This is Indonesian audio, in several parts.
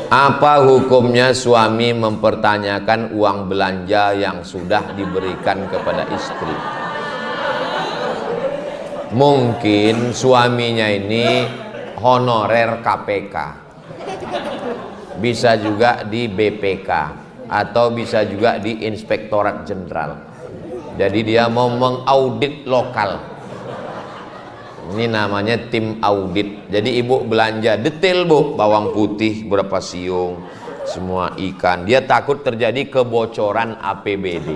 Apa hukumnya suami mempertanyakan uang belanja yang sudah diberikan kepada istri? Mungkin suaminya ini honorer KPK, bisa juga di BPK, atau bisa juga di Inspektorat Jenderal. Jadi dia mau mengaudit lokal. Ini namanya tim audit. Jadi ibu belanja detail bu, bawang putih berapa siung, semua ikan. Dia takut terjadi kebocoran APBD.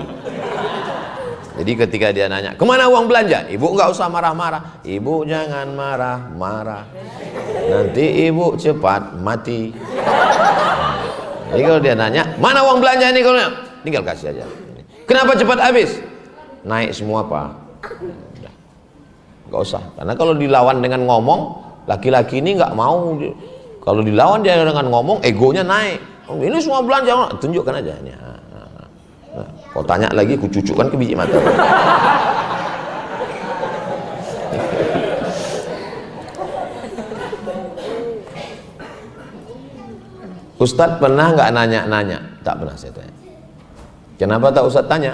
Jadi ketika dia nanya, kemana uang belanja? Ibu nggak usah marah-marah. Ibu jangan marah-marah, nanti ibu cepat mati. Jadi kalau dia nanya, mana uang belanja ini? Kalau tinggal kasih aja. Kenapa cepat habis? Naik semua pak. Gak usah, karena kalau dilawan dengan ngomong, laki-laki ini nggak mau. Kalau dilawan dia dengan ngomong, egonya naik. Oh, ini semua belanja, tunjukkan aja ini. Nah, kau tanya lagi, ku cucukkan ke biji mata. Ustadz pernah nggak nanya-nanya? Tak pernah saya tanya. Kenapa tak Ustadz tanya?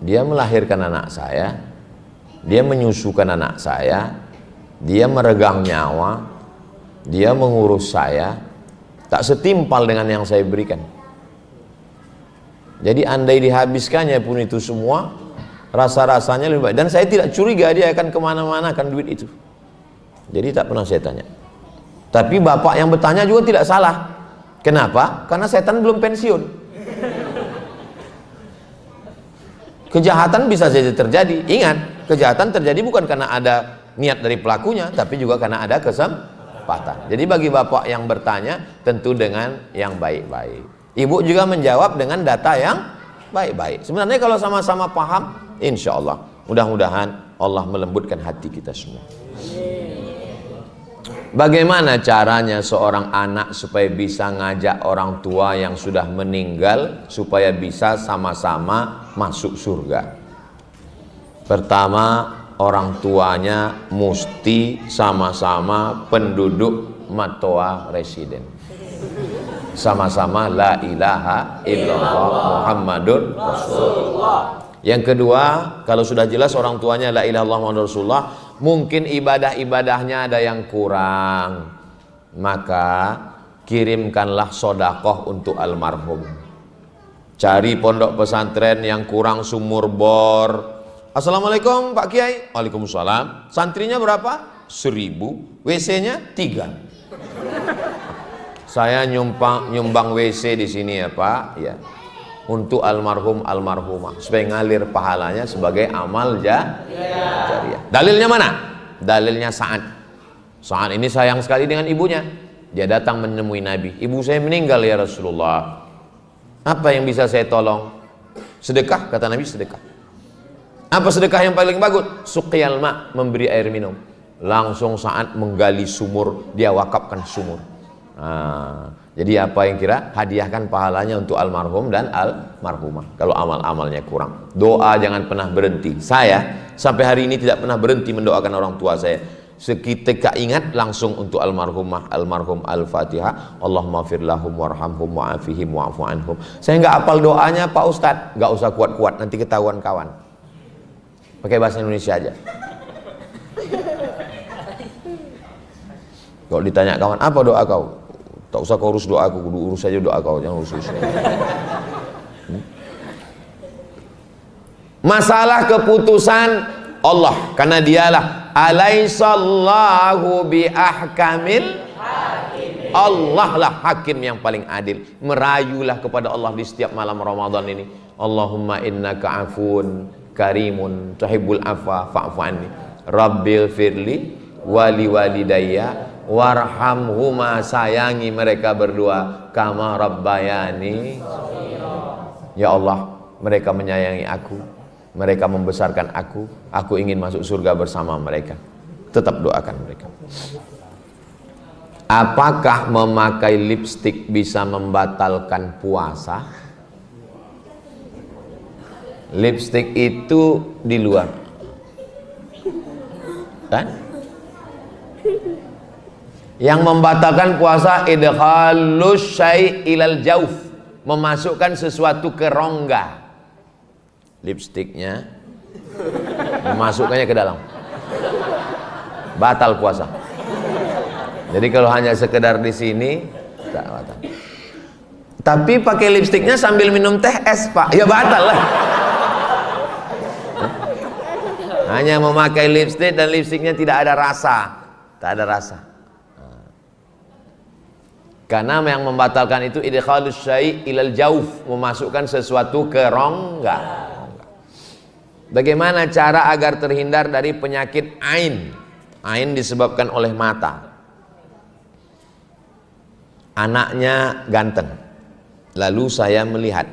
Dia melahirkan anak saya. Dia menyusukan anak saya, dia meregang nyawa, dia mengurus saya, tak setimpal dengan yang saya berikan. Jadi andai dihabiskannya pun itu semua, rasa-rasanya lebih baik. Dan saya tidak curiga dia akan kemana-mana akan duit itu. Jadi tak pernah saya tanya. Tapi bapak yang bertanya juga tidak salah. Kenapa? Karena setan belum pensiun. Kejahatan bisa saja terjadi. Ingat, kejahatan terjadi bukan karena ada niat dari pelakunya, tapi juga karena ada kesempatan. Jadi bagi bapak yang bertanya, tentu dengan yang baik-baik. Ibu juga menjawab dengan data yang baik-baik. Sebenarnya kalau sama-sama paham, insya Allah, mudah-mudahan Allah melembutkan hati kita semua. Bagaimana caranya seorang anak supaya bisa ngajak orang tua yang sudah meninggal supaya bisa sama-sama masuk surga? Pertama, orang tuanya mesti sama-sama penduduk Matoa residen, sama-sama la ilaha illallah Muhammadur Rasulullah. Yang kedua, kalau sudah jelas orang tuanya la ilaha illallah Muhammadur Rasulullah, mungkin ibadah-ibadahnya ada yang kurang, maka kirimkanlah sodakoh untuk almarhum. Cari pondok pesantren yang kurang sumur bor. Assalamualaikum Pak Kiai. Waalaikumsalam. Santrinya berapa? 1000. WC-nya 3. Saya nyumbang WC di sini ya Pak, ya, untuk almarhum almarhumah supaya ngalir pahalanya sebagai amal jariah. Dalilnya mana? Dalilnya Sa'ad ini sayang sekali dengan ibunya. Dia datang menemui Nabi. Ibu saya meninggal ya Rasulullah. Apa yang bisa saya tolong? Sedekah, kata Nabi, sedekah. Apa sedekah yang paling bagus? Suqyal ma, memberi air minum. Langsung Sa'ad menggali sumur, dia wakafkan sumur. Nah, jadi apa yang kira? Hadiahkan pahalanya untuk almarhum dan almarhumah. Kalau amal-amalnya kurang, doa jangan pernah berhenti. Saya sampai hari ini tidak pernah berhenti mendoakan orang tua saya. Seketika ingat langsung untuk almarhumah, almarhum, al-Fatihah. Allahumma fir lahum warhamhum wa'afihim wa'fu anhum. Saya nggak hafal doanya Pak Ustadz, nggak usah kuat-kuat, nanti ketahuan kawan. Pakai bahasa Indonesia aja. Kalau ditanya kawan, apa doa kau? Tak usah kau urus doaku, urus saja doa kau, jangan urus. Masalah keputusan Allah, karena dialah alaihissallahu biahkamil hakim. Allah lah hakim yang paling adil. Merayulah kepada Allah di setiap malam Ramadan ini. Allahumma innaka afun karimun tuhibbul afwa fa'fu anni. Rabbil firli wali walidayya warhamhuma, sayangi mereka berdua kama rabbayani. Ya Allah, mereka menyayangi aku, mereka membesarkan aku ingin masuk surga bersama mereka. Tetap doakan mereka. Apakah memakai lipstik bisa membatalkan puasa? Lipstik itu di luar, kan? Yang membatalkan puasa idkhalus syai' ilal jauf, memasukkan sesuatu ke rongga. Lipstiknya memasukkannya ke dalam, batal puasa. Jadi kalau hanya sekedar di sini tak batal. Tapi pakai lipstiknya sambil minum teh es, Pak, ya batal lah. Hanya memakai lipstik dan lipstiknya tidak ada rasa, tak ada rasa. Karena yang membatalkan itu idkhalus syai' ilal jauf, memasukkan sesuatu ke rongga. Bagaimana cara agar terhindar dari penyakit ain? Ain disebabkan oleh mata. Anaknya ganteng, lalu saya melihat,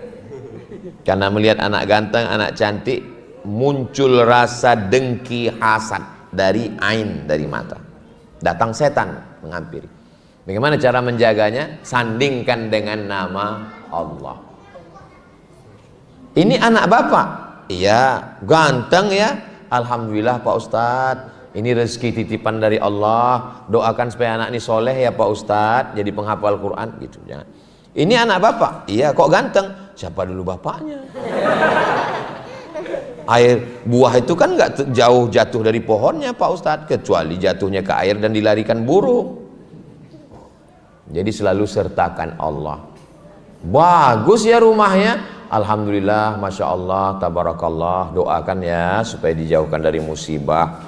karena melihat anak ganteng, anak cantik, muncul rasa dengki, hasad dari ain, dari mata. Datang setan menghampiri. Bagaimana cara menjaganya? Sandingkan dengan nama Allah. Ini anak bapak, iya ganteng ya, alhamdulillah Pak Ustadz, ini rezeki titipan dari Allah, doakan supaya anak ini soleh ya Pak Ustadz, jadi penghafal Quran gitu. Jangan. Ini anak bapak, iya kok ganteng, siapa dulu bapaknya? Air buah itu kan nggak jauh jatuh dari pohonnya Pak Ustadz, kecuali jatuhnya ke air dan dilarikan burung. Jadi selalu sertakan Allah. Bagus ya rumahnya, alhamdulillah, masya Allah, tabarakallah, doakan ya supaya dijauhkan dari musibah.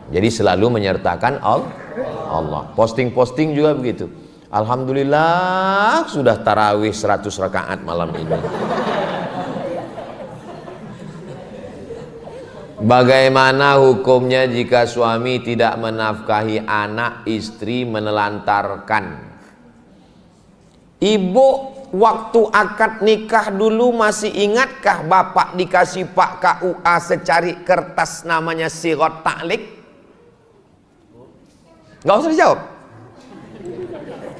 Jadi selalu menyertakan Allah. Posting-posting juga begitu. Alhamdulillah sudah tarawih 100 rakaat malam ini. Bagaimana hukumnya jika suami tidak menafkahi anak, istri menelantarkan? Ibu waktu akad nikah dulu masih ingatkah bapak dikasih Pak KUA secari kertas namanya sirat ta'lik? Gak usah dijawab.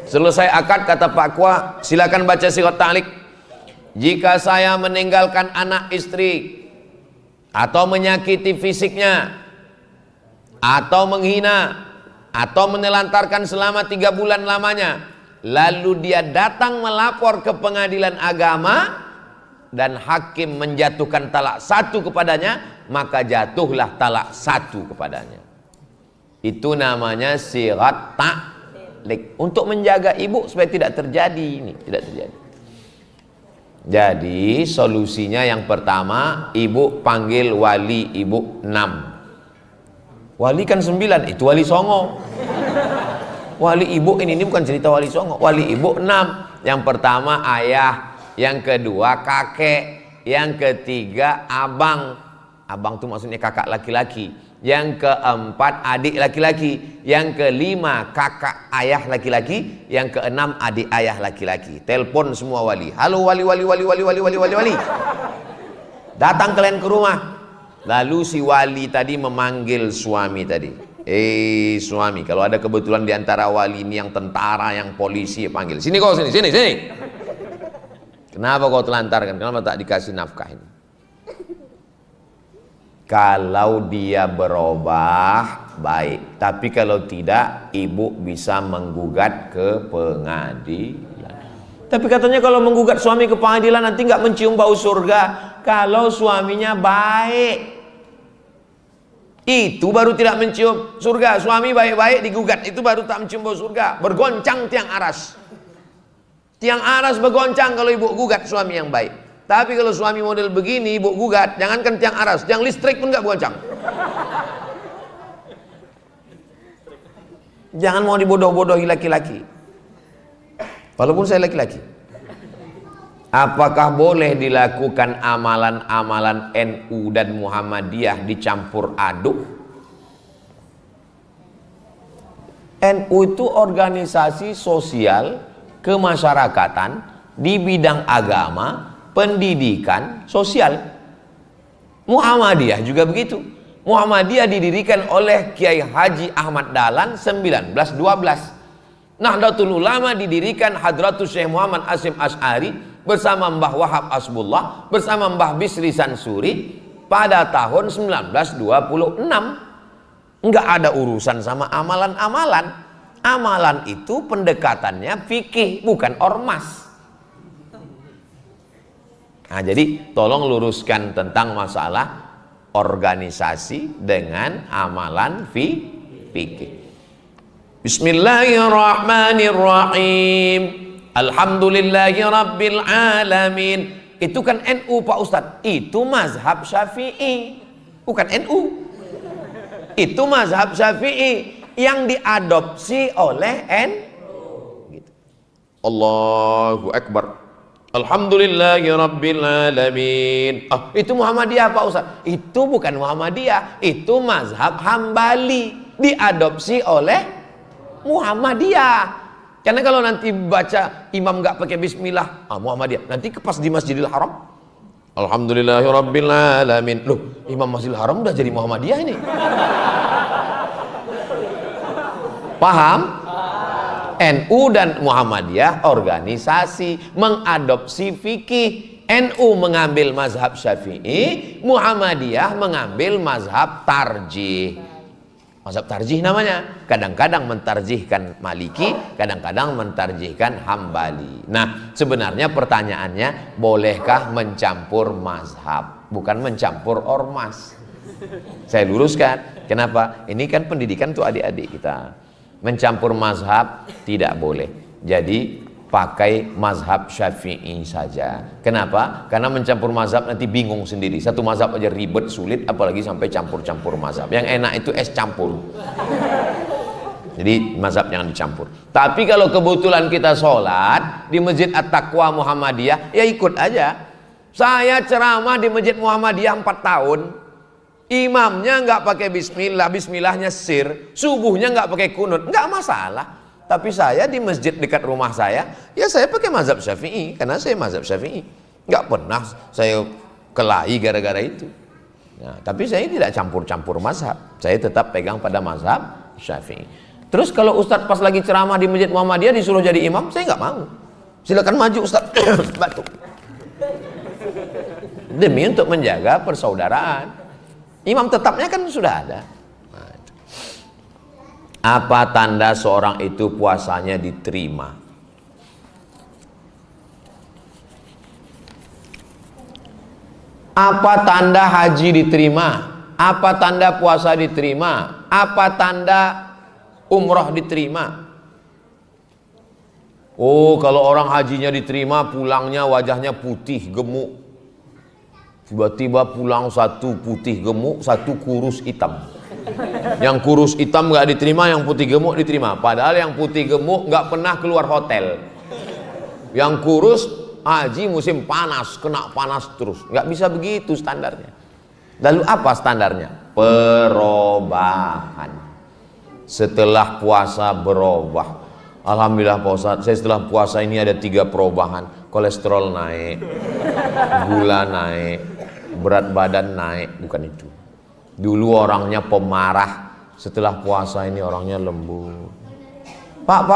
Selesai akad kata Pak KUA, silakan baca sirat ta'lik. Jika saya meninggalkan anak istri atau menyakiti fisiknya atau menghina atau menelantarkan selama 3 bulan lamanya, lalu dia datang melapor ke pengadilan agama dan hakim menjatuhkan talak 1 kepadanya, maka jatuhlah talak 1 kepadanya. Itu namanya sirat ta'lik, untuk menjaga ibu supaya tidak terjadi ini, tidak terjadi. Jadi solusinya yang pertama, ibu panggil wali ibu 6. Wali kan 9, itu wali songo. Wali ibu ini bukan cerita wali songo. Wali ibu 6. Yang pertama ayah, yang kedua kakek, yang ketiga abang. Abang itu maksudnya kakak laki-laki. Yang keempat adik laki-laki. Yang kelima kakak ayah laki-laki. Yang keenam adik ayah laki-laki. Telepon semua wali. Halo wali. Datang kalian ke rumah. Lalu si wali tadi memanggil suami tadi. Suami, kalau ada kebetulan di antara wali ini yang tentara, yang polisi, panggil. Sini kau, sini. Kenapa kau telantarkan? Kenapa tak dikasih nafkah ini? Kalau dia berubah, baik. Tapi kalau tidak, ibu bisa menggugat ke pengadilan. Tapi katanya kalau menggugat suami ke pengadilan nanti nggak mencium bau surga. Kalau suaminya baik, itu baru tidak mencium surga. Suami baik-baik digugat, itu baru tak mencium bau surga. Bergoncang tiang aras. Tiang aras bergoncang kalau ibu gugat suami yang baik. Tapi kalau suami model begini ibu gugat, jangankan tiang aras, tiang listrik pun gak bergoncang. Jangan mau dibodoh-bodohi laki-laki. Walaupun saya laki-laki. Apakah boleh dilakukan amalan-amalan NU dan Muhammadiyah dicampur aduk? NU itu organisasi sosial kemasyarakatan di bidang agama, pendidikan, sosial. Muhammadiyah juga begitu. Muhammadiyah didirikan oleh Kiai Haji Ahmad Dahlan 1912. Nahdlatul Ulama didirikan Hadratus Syekh Muhammad Hasyim Asy'ari bersama Mbah Wahab Asbullah, bersama Mbah Bisri Sansuri pada tahun 1926. Enggak ada urusan sama amalan-amalan. Amalan itu pendekatannya fikih, bukan ormas. Nah, jadi tolong luruskan tentang masalah organisasi dengan amalan fikih. Bismillahirrahmanirrahim. Alhamdulillahi rabbil alamin. Itu kan NU Pak Ustadz. Itu mazhab Syafi'i, bukan NU. Itu mazhab Syafi'i yang diadopsi oleh NU. Gitu. Allahu Akbar. Alhamdulillahi rabbil alamin. Itu Muhammadiyah Pak Ustaz. Itu bukan Muhammadiyah, itu mazhab Hambali, diadopsi oleh Muhammadiyah. Karena kalau nanti baca imam nggak pakai bismillah, Muhammadiyah. Nanti pas di Masjidil Haram, Alhamdulillahi rabbil alamin. Loh, Imam Masjidil Haram udah jadi Muhammadiyah ini. Paham? NU dan Muhammadiyah organisasi, mengadopsi fikih. NU mengambil mazhab Syafi'i, Muhammadiyah mengambil mazhab tarjih. Mazhab tarjih namanya. Kadang-kadang mentarjihkan Maliki, kadang-kadang mentarjihkan Hambali. Nah, sebenarnya pertanyaannya, bolehkah mencampur mazhab? Bukan mencampur ormas. Saya luruskan. Kenapa? Ini kan pendidikan tuh adik-adik kita. Mencampur mazhab tidak boleh. Jadi pakai mazhab Syafi'i saja. Kenapa? Karena mencampur mazhab nanti bingung sendiri. Satu mazhab aja ribet, sulit, apalagi sampai campur-campur mazhab. Yang enak itu es campur. Jadi mazhab jangan dicampur. Tapi kalau kebetulan kita sholat di Masjid At-Taqwa Muhammadiyah, ya ikut aja. Saya ceramah di Masjid Muhammadiyah 4 tahun. Imamnya nggak pakai bismillah, bismillahnya sir, subuhnya nggak pakai kunut, nggak masalah. Tapi saya di masjid dekat rumah saya, ya saya pakai mazhab Syafi'i, karena saya mazhab Syafi'i. Nggak pernah saya kelahi gara-gara itu. Nah, tapi saya tidak campur-campur mazhab, saya tetap pegang pada mazhab Syafi'i. Terus kalau Ustadz pas lagi ceramah di Masjid Muhammadiyah disuruh jadi imam, saya nggak mau. Silakan maju Ustadz. Batuk. Demi untuk menjaga persaudaraan. Imam tetapnya kan sudah ada. Apa tanda seorang itu puasanya diterima? Apa tanda haji diterima? Apa tanda puasa diterima? Apa tanda umroh diterima? Oh, kalau orang hajinya diterima, pulangnya wajahnya putih gemuk. Tiba-tiba pulang satu putih gemuk, satu kurus hitam. Yang kurus hitam nggak diterima, yang putih gemuk diterima. Padahal yang putih gemuk nggak pernah keluar hotel. Yang kurus haji musim panas, kena panas terus. Nggak bisa begitu standarnya. Lalu apa standarnya? Perubahan. Setelah puasa berubah. Alhamdulillah Pak Ustadz, saya setelah puasa ini ada 3 perubahan. Kolesterol naik, gula naik, berat badan naik. Bukan itu. Dulu orangnya pemarah, setelah puasa ini orangnya lembut. Pak,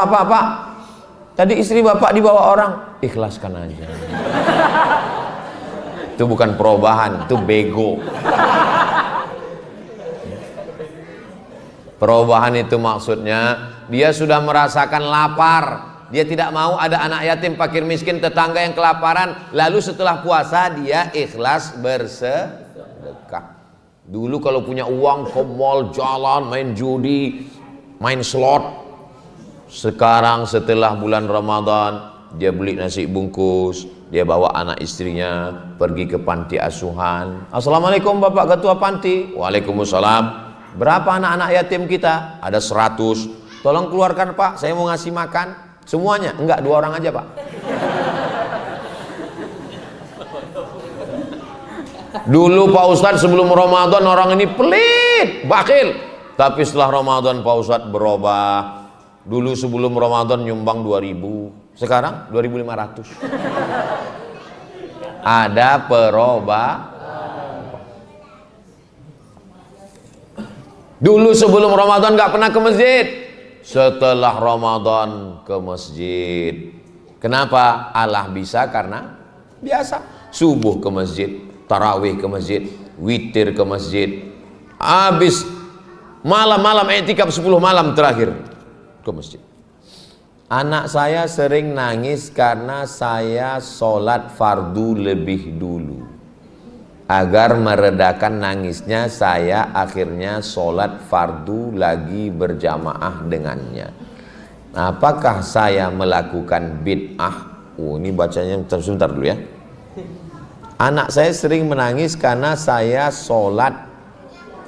tadi istri bapak dibawa orang, ikhlaskan aja. Itu bukan perubahan, itu bego. Perubahan itu maksudnya dia sudah merasakan lapar, dia tidak mau ada anak yatim, fakir miskin, tetangga yang kelaparan. Lalu setelah puasa dia ikhlas bersedekah. Dulu kalau punya uang ke mall, jalan, main judi, main slot. Sekarang setelah bulan Ramadan dia beli nasi bungkus, dia bawa anak istrinya pergi ke panti asuhan. Assalamualaikum Bapak Ketua Panti. Waalaikumsalam. Berapa anak-anak yatim kita? Ada 100. Tolong keluarkan Pak, saya mau ngasih makan. Semuanya? Enggak, 2 orang aja Pak. Dulu Pak Ustadz sebelum Ramadan orang ini pelit, bakhil. Tapi setelah Ramadan Pak Ustadz berubah. Dulu sebelum Ramadan nyumbang 2.000, sekarang 2.500. Ada perubahan. Dulu sebelum Ramadan gak pernah ke masjid, setelah Ramadan ke masjid. Kenapa? Allah bisa karena biasa. Subuh ke masjid, tarawih ke masjid, witir ke masjid. Habis malam-malam i'tikaf 10 malam terakhir ke masjid. Anak saya sering nangis karena saya sholat fardu lebih dulu. Agar meredakan nangisnya, saya akhirnya sholat fardu lagi berjamaah dengannya. Apakah saya melakukan bid'ah? Oh, ini bacanya sebentar dulu ya. Anak saya sering menangis karena saya sholat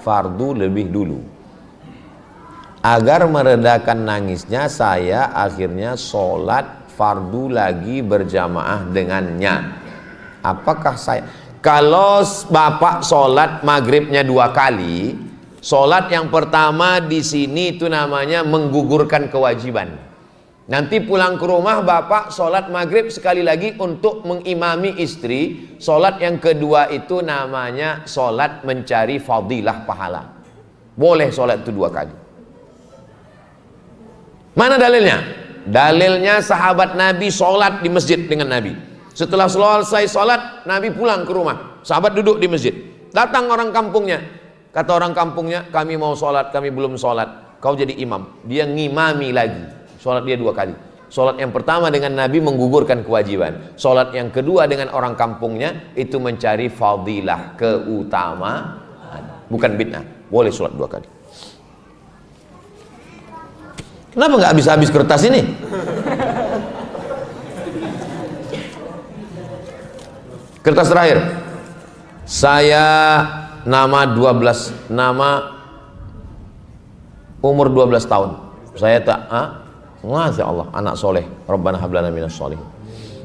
fardu lebih dulu. Agar meredakan nangisnya, saya akhirnya sholat fardu lagi berjamaah dengannya. Apakah saya, kalau bapak sholat maghribnya 2 kali, sholat yang pertama di sini itu namanya menggugurkan kewajiban. Nanti pulang ke rumah bapak sholat maghrib sekali lagi untuk mengimami istri. Sholat yang kedua itu namanya sholat mencari fadilah pahala. Boleh sholat itu 2 kali. Mana dalilnya? Dalilnya sahabat Nabi sholat di masjid dengan Nabi. Setelah selesai sholat, Nabi pulang ke rumah. Sahabat duduk di masjid. Datang orang kampungnya. Kata orang kampungnya, kami mau sholat, kami belum sholat. Kau jadi imam. Dia ngimami lagi. Sholat dia 2 kali. Sholat yang pertama dengan Nabi menggugurkan kewajiban. Sholat yang kedua dengan orang kampungnya itu mencari fadilah, keutamaan. Bukan bid'ah. Boleh sholat 2 kali. Kenapa nggak habis-habis kertas ini? Kertas terakhir. Saya nama umur 12 tahun. Saya tak Masya Allah, anak soleh. Rabbana hablana minas sholihin.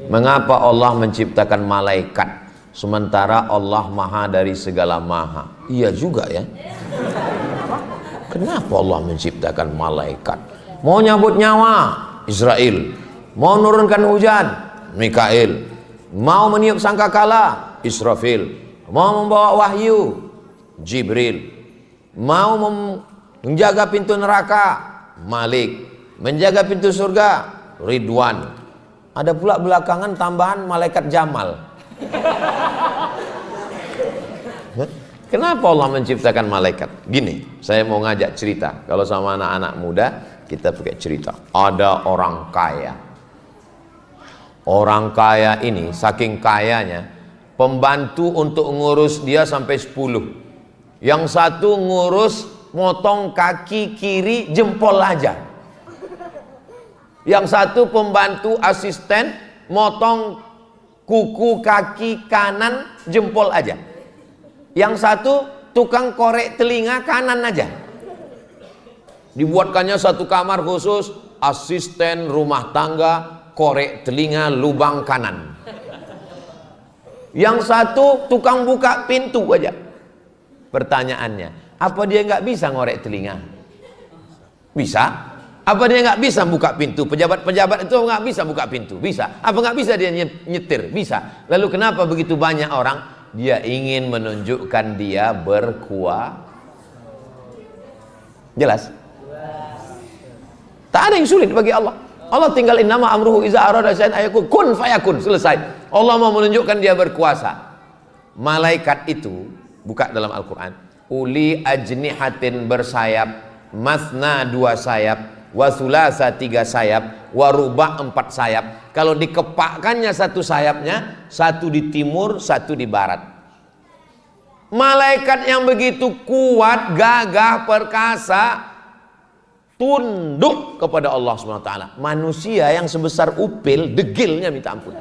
Mengapa Allah menciptakan malaikat sementara Allah maha dari segala maha? Iya juga ya. Kenapa Allah menciptakan malaikat? Mau nyabut nyawa, Israel. Mau nurunkan hujan, Mikail. Mau meniup sangkakala, Israfil. Mau membawa wahyu, Jibril. Mau menjaga pintu neraka, Malik. Menjaga pintu surga, Ridwan. Ada pula belakangan tambahan malaikat Jamal. Kenapa Allah menciptakan malaikat? Gini, saya mau ngajak cerita. Kalau sama anak-anak muda, kita pakai cerita. Ada orang kaya. Orang kaya ini saking kayanya, pembantu untuk ngurus dia sampai 10. Yang satu ngurus motong kaki kiri jempol aja. Yang satu pembantu asisten motong kuku kaki kanan jempol aja. Yang satu tukang korek telinga kanan aja. Dibuatkannya satu kamar khusus, asisten rumah tangga korek telinga lubang kanan. Yang satu tukang buka pintu aja. Pertanyaannya, apa dia nggak bisa ngorek telinga? Bisa. Apa dia nggak bisa buka pintu? Pejabat-pejabat itu nggak bisa buka pintu? Bisa. Apa nggak bisa dia nyetir? Bisa. Lalu kenapa begitu banyak orang? Dia ingin menunjukkan dia berkuasa. Jelas? Tak ada yang sulit bagi Allah. Allah tinggal innama amruhu iza arada syai'an ayakun kun fayakun, selesai. Allah mau menunjukkan dia berkuasa. Malaikat itu buka dalam Al-Qur'an, uli ajnihatin bersayap, masna 2 sayap, wa thulatsa 3 sayap, wa ruba' 4 sayap. Kalau dikepakkannya satu sayapnya, satu di timur, satu di barat. Malaikat yang begitu kuat, gagah, perkasa, tunduk kepada Allah SWT. Manusia yang sebesar upil, degilnya minta ampun.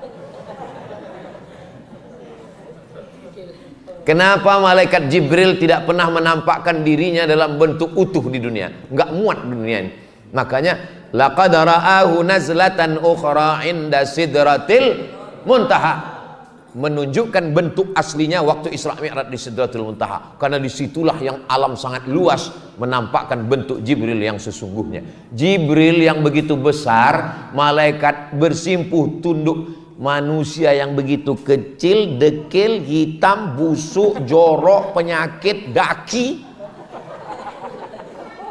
Kenapa malaikat Jibril tidak pernah menampakkan dirinya dalam bentuk utuh di dunia? Nggak muat di dunia ini. Makanya laqad ra'ahu nazlatan ukhra 'inda sidratil muntaha. Menunjukkan bentuk aslinya waktu Isra Mi'raj di Sidratul Muntaha, karena disitulah yang alam sangat luas menampakkan bentuk Jibril yang sesungguhnya. Jibril yang begitu besar, malaikat bersimpuh tunduk. Manusia yang begitu kecil, dekil, hitam, busuk, jorok, penyakit, daki,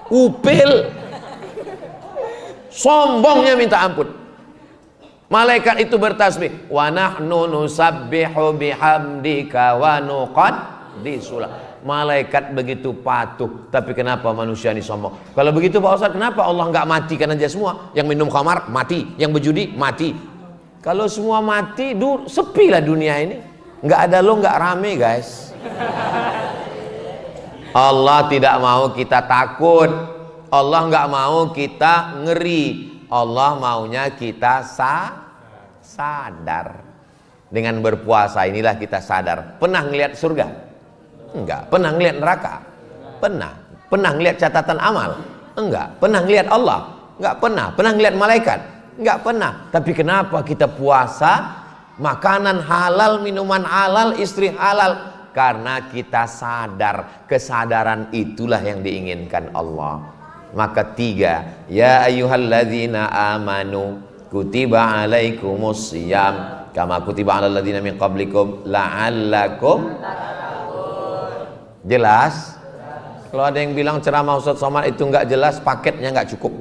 upil, sombongnya minta ampun. Malaikat itu bertasbih, wa nahnu nusabbihu bihamdika wa disulap. Malaikat begitu patuh, tapi kenapa manusia ini sombong? Kalau begitu Pak Ustadz, kenapa Allah nggak matikan aja semua? Yang minum khamar mati, yang berjudi mati. Kalau semua mati, sepi lah dunia ini. Nggak ada lo, nggak rame guys. Allah tidak mau kita takut. Allah nggak mau kita ngeri. Allah maunya kita sadar. Dengan berpuasa inilah kita sadar. Pernah ngelihat surga? Enggak. Pernah ngelihat neraka? Pernah. Pernah ngelihat catatan amal? Enggak. Pernah ngelihat Allah? Enggak pernah. Pernah ngelihat malaikat? Enggak pernah. Tapi kenapa kita puasa? Makanan halal, minuman halal, istri halal. Karena kita sadar. Kesadaran itulah yang diinginkan Allah. Maka 3, ya ayyuhalladzina amanu kutiba alaikumus shiyam kama kutiba alal ladzina min qablikum la'allakum. Jelas? Kalau ada yang bilang ceramah Ustaz Somad itu enggak jelas, paketnya enggak cukup.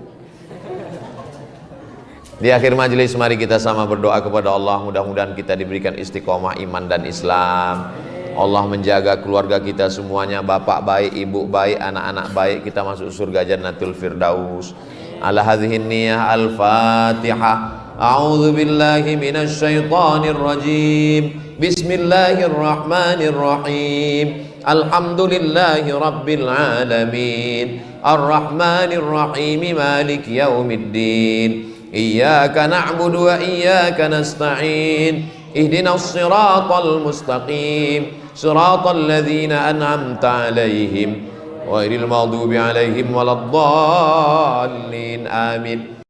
Di akhir majelis mari kita sama berdoa kepada Allah, mudah-mudahan kita diberikan istiqomah iman dan Islam. Allah menjaga keluarga kita semuanya, bapak baik, ibu baik, anak-anak baik, kita masuk surga Jannatul Firdaus. Ala hadhihi niyyah al-Fatihah. A'udzu billahi minasy syaithanir rajim. Bismillahirrahmanirrahim. Alhamdulillahi rabbil alamin. Arrahmanir rahim. Maliki yaumiddin. Iyyaka na'budu wa iyyaka nasta'in. Ihdinas siratal mustaqim. Siratal ladzina an'amta 'alaihim ghairil maghdubi 'alaihim waladdallin. Amin.